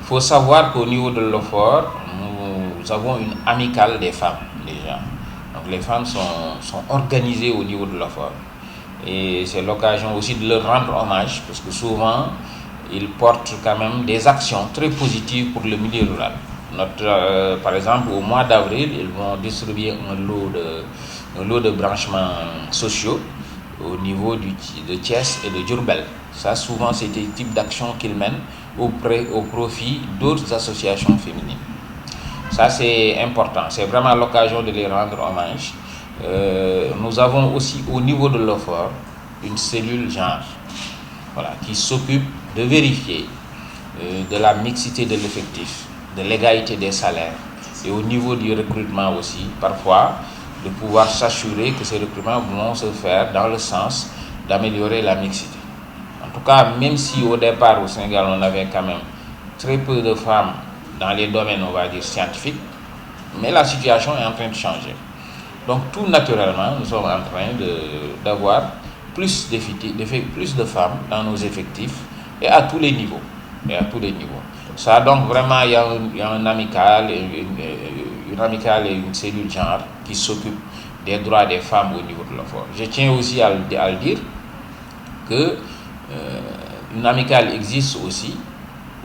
faut savoir qu'au niveau de l'OFOR, nous avons une amicale des femmes déjà. Donc les femmes sont organisées au niveau de l'OFOR. Et c'est l'occasion aussi de leur rendre hommage, parce que souvent, ils portent quand même des actions très positives pour le milieu rural. Par exemple, au mois d'avril, ils vont distribuer un lot de branchements sociaux au niveau de Thiès et de Diourbel. Ça, souvent, c'est des types d'actions qu'ils mènent au profit d'autres associations féminines. Ça, c'est important. C'est vraiment l'occasion de les rendre hommage. Nous avons aussi au niveau de l'OFOR une cellule genre, voilà, qui s'occupe de vérifier de la mixité de l'effectif, de l'égalité des salaires et au niveau du recrutement aussi, parfois, de pouvoir s'assurer que ces recrutements vont se faire dans le sens d'améliorer la mixité. En tout cas, même si au départ au Sénégal on avait quand même très peu de femmes dans les domaines, on va dire, scientifiques, mais la situation est en train de changer. Donc tout naturellement, nous sommes en train d'avoir plus de femmes dans nos effectifs et à tous les niveaux. Ça, donc vraiment, il y a une amicale et une cellule genre qui s'occupe des droits des femmes au niveau de l'OFOR. Je tiens aussi à le dire que une amicale existe aussi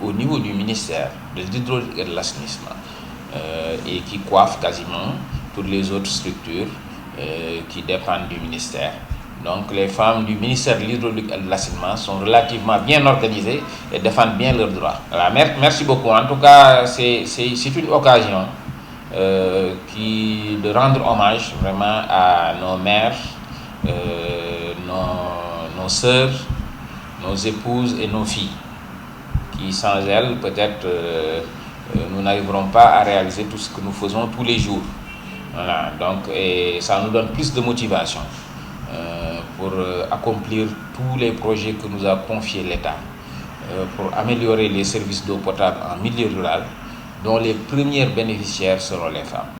au niveau du ministère de l'hydraulique et de l'assainissement et qui coiffe quasiment toutes les autres structures qui dépendent du ministère. Donc les femmes du ministère de l'hydraulique et de l'assainissement sont relativement bien organisées et défendent bien leurs droits. Voilà, merci beaucoup. En tout cas, c'est une occasion de rendre hommage vraiment à nos mères, nos sœurs, nos épouses et nos filles, qui sans elles, peut-être, nous n'arriverons pas à réaliser tout ce que nous faisons tous les jours. Voilà, donc, et ça nous donne plus de motivation pour accomplir tous les projets que nous a confiés l'État, pour améliorer les services d'eau potable en milieu rural, dont les premières bénéficiaires seront les femmes.